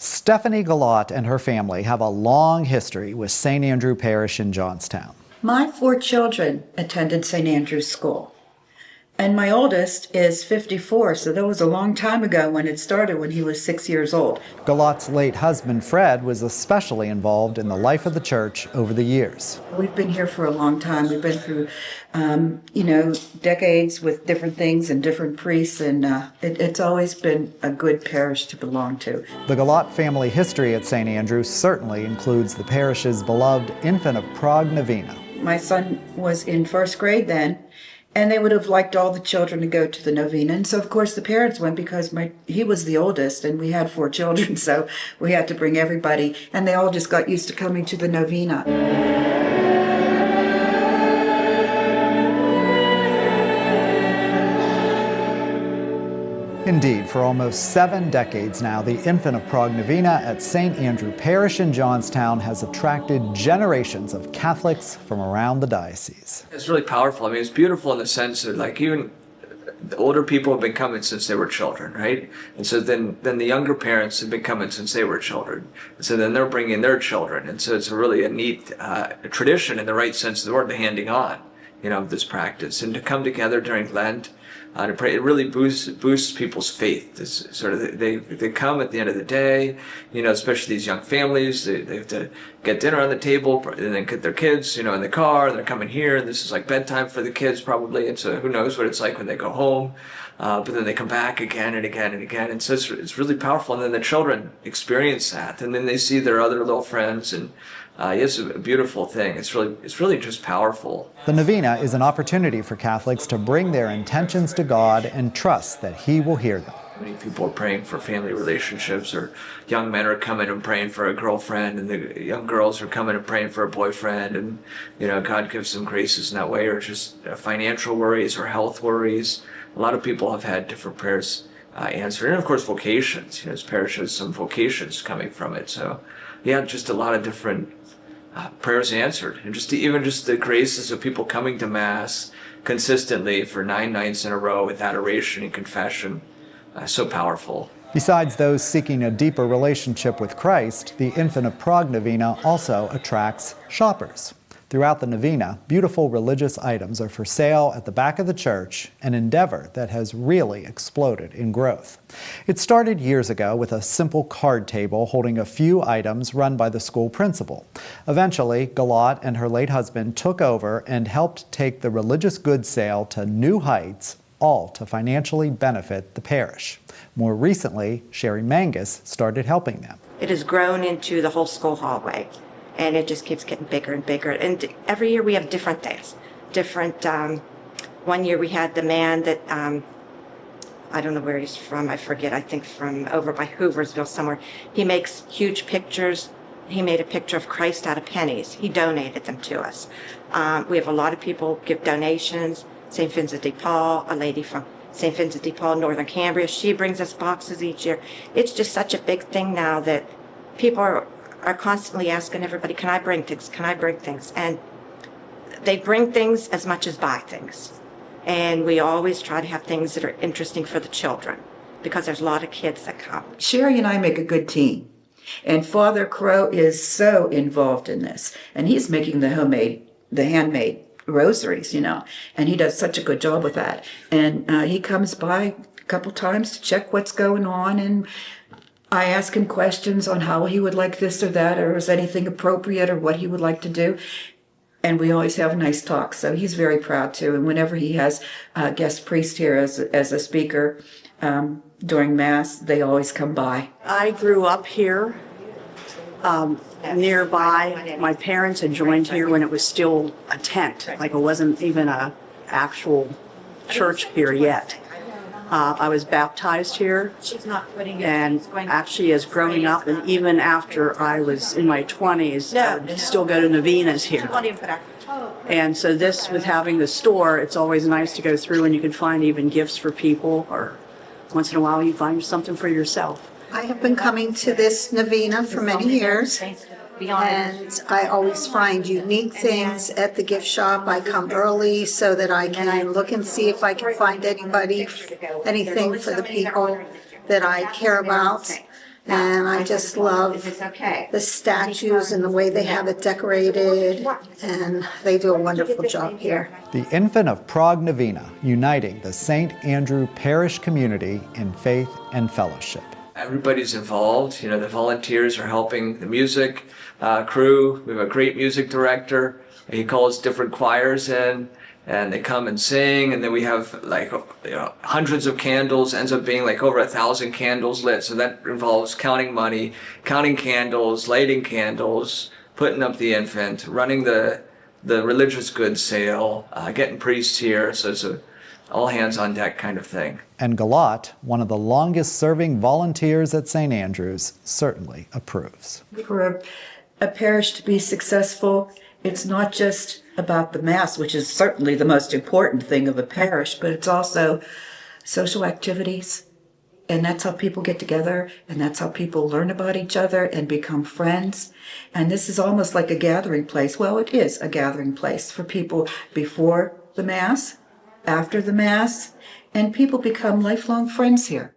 Stephanie Galot and her family have a long history with Saint Andrew Parish in Johnstown. My 4 children attended St. Andrew's School, and my oldest is 54, so that was a long time ago when it started, when he was 6 years old. Galot's late husband, Fred, was especially involved in the life of the church over the years. We've been here for a long time. We've been through, decades with different things and different priests, and it's always been a good parish to belong to. The Galot family history at St. Andrew certainly includes the parish's beloved Infant of Prague Novena. My son was in 1st grade then, and they would have liked all the children to go to the novena. And so, of course, the parents went because he was the oldest, and we had 4 children, so we had to bring everybody. And they all just got used to coming to the novena. Indeed, for almost 7 decades now, the Infant of Prague Novena at Saint Andrew Parish in Johnstown has attracted generations of Catholics from around the diocese. It's really powerful. I mean, it's beautiful in the sense that, like, even the older people have been coming since they were children, right? And so then the younger parents have been coming since they were children. And so then they're bringing their children. And so it's really a neat tradition in the right sense of the word, the handing on, of this practice. And to come together during Lent, to pray, it really boosts people's faith. This sort of they come at the end of the day, especially these young families. They have to get dinner on the table and then get their kids, in the car. And they're coming here, and this is like bedtime for the kids probably. And so who knows what it's like when they go home. But then they come back again and again and again. And so it's really powerful. And then the children experience that, and then they see their other little friends, and it's a beautiful thing. It's really just powerful. The novena is an opportunity for Catholics to bring their intentions to God and trust that He will hear them. Many people are praying for family relationships, or young men are coming and praying for a girlfriend, and the young girls are coming and praying for a boyfriend, and God gives them graces in that way, or just financial worries or health worries. A lot of people have had different prayers answered, and of course vocations. This parish has some vocations coming from it, so just a lot of different prayers answered, and even the graces of people coming to Mass consistently for 9 nights in a row with adoration and confession. So powerful. Besides those seeking a deeper relationship with Christ, the Infant of Prague Novena also attracts shoppers. Throughout the novena, beautiful religious items are for sale at the back of the church, an endeavor that has really exploded in growth. It started years ago with a simple card table holding a few items run by the school principal. Eventually, Galot and her late husband took over and helped take the religious goods sale to new heights, all to financially benefit the parish. More recently, Sherry Mangus started helping them. It has grown into the whole school hallway, and it just keeps getting bigger and bigger. And every year we have different things. One year we had the man that, I don't know where he's from, I forget, I think from over by Hooversville somewhere. He makes huge pictures. He made a picture of Christ out of pennies. He donated them to us. We have a lot of people give donations. St. Vincent de Paul, a lady from St. Vincent de Paul, Northern Cambria, she brings us boxes each year. It's just such a big thing now that people are constantly asking everybody, can I bring things? Can I bring things? And they bring things as much as buy things. And we always try to have things that are interesting for the children, because there's a lot of kids that come. Sherry and I make a good team. And Father Crowe is so involved in this. And he's making the handmade rosaries, and he does such a good job with that. And he comes by a couple times to check what's going on, and I ask him questions on how he would like this or that, or is anything appropriate, or what he would like to do. And we always have a nice talk, so he's very proud too. And whenever he has a guest priest here as a speaker during Mass, they always come by. I grew up here. Nearby, my parents had joined here when it was still a tent, like it wasn't even an actual church here yet. I was baptized here, and actually as growing up, and even after I was in my 20s, I would still go to novenas here. And so this, with having the store, it's always nice to go through, and you can find even gifts for people, or once in a while you find something for yourself. I have been coming to this novena for many years, and I always find unique things at the gift shop. I come early so that I can look and see if I can find anything for the people that I care about. And I just love the statues and the way they have it decorated, and they do a wonderful job here. The Infant of Prague Novena, uniting the Saint Andrew Parish community in faith and fellowship. Everybody's involved. The volunteers are helping the music crew. We have a great music director. He calls different choirs in, and they come and sing, and then we have hundreds of candles. Ends up being like over 1,000 candles lit. So that involves counting money, counting candles, lighting candles, putting up the infant, running the religious goods sale, getting priests here. So it's a all hands on deck kind of thing. And Galat, one of the longest serving volunteers at St. Andrew's, certainly approves. For a parish to be successful, it's not just about the Mass, which is certainly the most important thing of a parish, but it's also social activities. And that's how people get together, and that's how people learn about each other and become friends. And this is almost like a gathering place. Well, it is a gathering place for people before the Mass, after the Mass, and people become lifelong friends here.